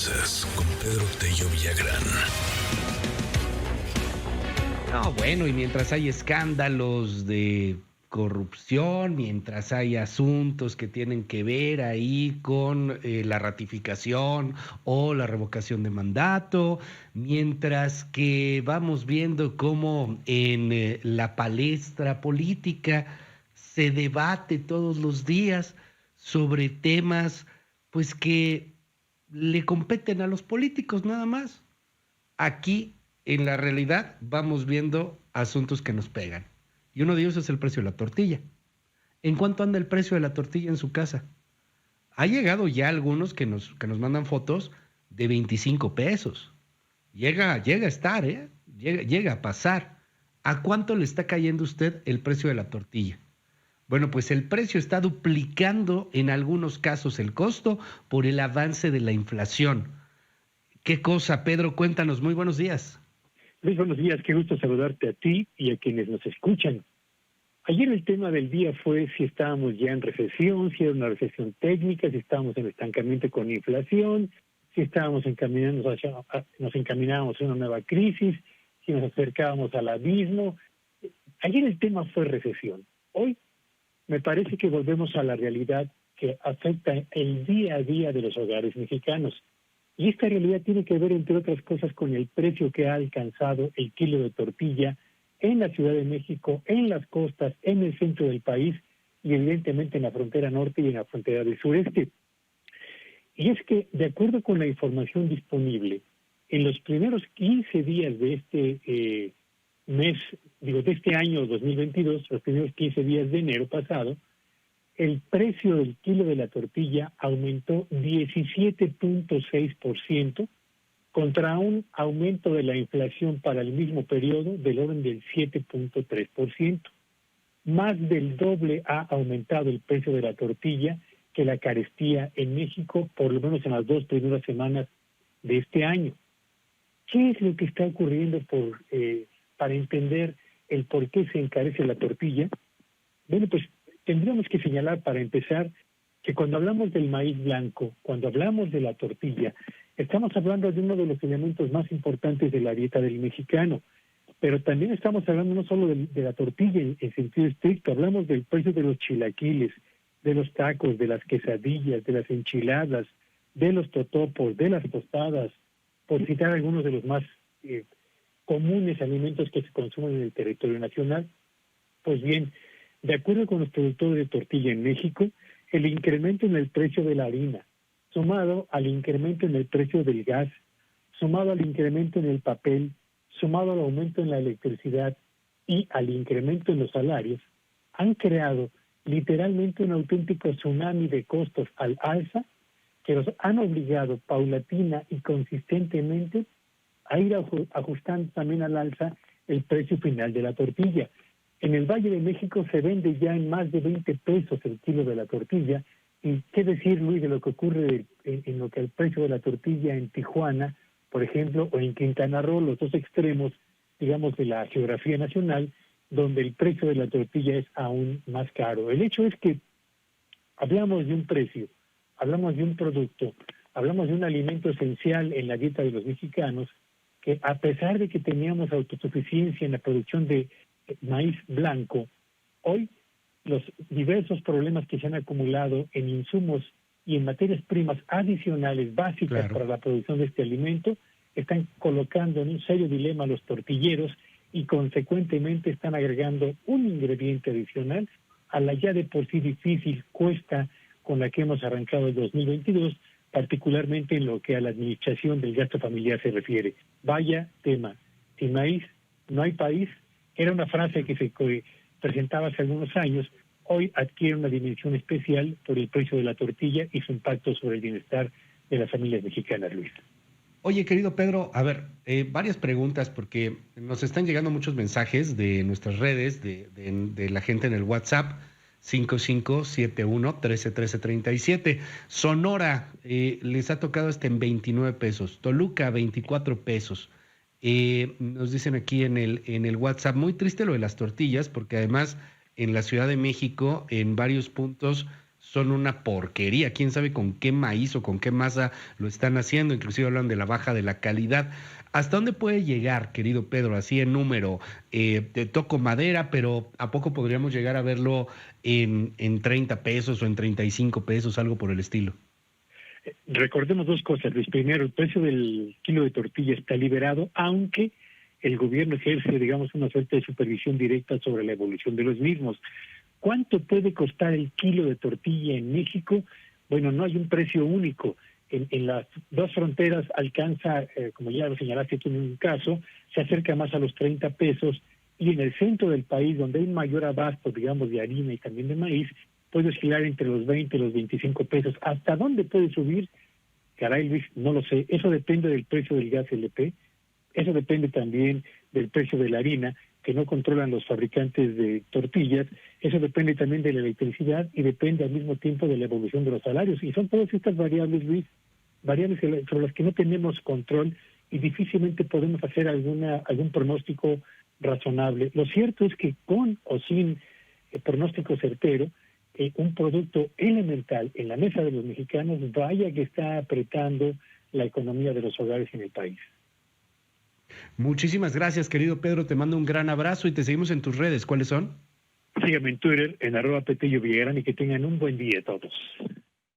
Finanzas con Pedro Tello Villagrán. No, bueno, y mientras hay escándalos de corrupción, mientras hay asuntos que tienen que ver ahí con la ratificación o la revocación de mandato, mientras que vamos viendo cómo en la palestra política se debate todos los días sobre temas pues que le competen a los políticos nada más. Aquí, en la realidad, vamos viendo asuntos que nos pegan. Y uno de ellos es el precio de la tortilla. ¿En cuánto anda el precio de la tortilla en su casa? Ha llegado ya algunos que nos mandan fotos de 25 pesos. Llega a estar, ¿eh? Llega a pasar. ¿A cuánto le está cayendo usted el precio de la tortilla? Bueno, pues el precio está duplicando en algunos casos el costo por el avance de la inflación. ¿Qué cosa, Pedro? Cuéntanos. Muy buenos días. Luis, buenos días, qué gusto saludarte a ti y a quienes nos escuchan. Ayer el tema del día fue si estábamos ya en recesión, si era una recesión técnica, si estábamos en estancamiento con inflación, si estábamos nos encaminábamos a una nueva crisis, si nos acercábamos al abismo. Ayer el tema fue recesión. Hoy me parece que volvemos a la realidad que afecta el día a día de los hogares mexicanos. Y esta realidad tiene que ver, entre otras cosas, con el precio que ha alcanzado el kilo de tortilla en la Ciudad de México, en las costas, en el centro del país y evidentemente en la frontera norte y en la frontera del sureste. Y es que, de acuerdo con la información disponible, en los primeros 15 días de este de este año 2022, los primeros 15 días de enero pasado, el precio del kilo de la tortilla aumentó 17.6% contra un aumento de la inflación para el mismo periodo del orden del 7.3%. Más del doble ha aumentado el precio de la tortilla que la carestía en México, por lo menos en las 2 primeras semanas de este año. ¿Qué es lo que está ocurriendo para entender el por qué se encarece la tortilla? Bueno, pues tendríamos que señalar para empezar que cuando hablamos del maíz blanco, cuando hablamos de la tortilla, estamos hablando de uno de los elementos más importantes de la dieta del mexicano, pero también estamos hablando no solo de la tortilla en sentido estricto, hablamos del precio de los chilaquiles, de los tacos, de las quesadillas, de las enchiladas, de los totopos, de las tostadas, por citar algunos de los más comunes alimentos que se consumen en el territorio nacional. Pues bien, de acuerdo con los productores de tortilla en México, el incremento en el precio de la harina, sumado al incremento en el precio del gas, sumado al incremento en el papel, sumado al aumento en la electricidad y al incremento en los salarios, han creado literalmente un auténtico tsunami de costos al alza que los han obligado paulatina y consistentemente a ir ajustando también al alza el precio final de la tortilla. En el Valle de México se vende ya en más de 20 pesos el kilo de la tortilla. ¿Y qué decir, Luis, de lo que ocurre en lo que el precio de la tortilla en Tijuana, por ejemplo, o en Quintana Roo, los dos extremos, digamos, de la geografía nacional, donde el precio de la tortilla es aún más caro? El hecho es que hablamos de un precio, hablamos de un producto, hablamos de un alimento esencial en la dieta de los mexicanos, que a pesar de que teníamos autosuficiencia en la producción de maíz blanco, hoy los diversos problemas que se han acumulado en insumos y en materias primas adicionales básicas para la producción de este alimento están colocando en un serio dilema a los tortilleros y consecuentemente están agregando un ingrediente adicional a la ya de por sí difícil cuesta con la que hemos arrancado el 2022, particularmente en lo que a la administración del gasto familiar se refiere. Vaya tema, sin maíz no hay país. Era una frase que se presentaba hace algunos años, hoy adquiere una dimensión especial por el precio de la tortilla y su impacto sobre el bienestar de las familias mexicanas, Luis. Oye, querido Pedro, a ver, varias preguntas porque nos están llegando muchos mensajes de nuestras redes, de la gente en el WhatsApp, 5571-131337. Sonora, les ha tocado hasta en 29 pesos. Toluca, 24 pesos. Nos dicen aquí en el WhatsApp, muy triste lo de las tortillas, porque además en la Ciudad de México, en varios puntos, son una porquería. Quién sabe con qué maíz o con qué masa lo están haciendo. Inclusive hablan de la baja de la calidad. ¿Hasta dónde puede llegar, querido Pedro, así en número? Te toco madera, pero ¿a poco podríamos llegar a verlo en 30 pesos o en 35 pesos, algo por el estilo? Recordemos dos cosas, Luis. Primero, el precio del kilo de tortilla está liberado, aunque el gobierno ejerce, digamos, una suerte de supervisión directa sobre la evolución de los mismos. ¿Cuánto puede costar el kilo de tortilla en México? Bueno, no hay un precio único. En las dos fronteras alcanza, como ya lo señalaste tú en un caso, se acerca más a los 30 pesos, y en el centro del país, donde hay un mayor abasto, digamos, de harina y también de maíz, puede oscilar entre los 20 y los 25 pesos. ¿Hasta dónde puede subir? Caray, Luis, no lo sé. Eso depende del precio del gas LP, eso depende también del precio de la harina, que no controlan los fabricantes de tortillas, eso depende también de la electricidad y depende al mismo tiempo de la evolución de los salarios. Y son todas estas variables, Luis, variables sobre las que no tenemos control y difícilmente podemos hacer algún pronóstico razonable. Lo cierto es que con o sin pronóstico certero, un producto elemental en la mesa de los mexicanos, vaya que está apretando la economía de los hogares en el país. Muchísimas gracias, querido Pedro. Te mando un gran abrazo y te seguimos en tus redes. ¿Cuáles son? Síganme en Twitter, en @Petello Villagrán, y que tengan un buen día todos.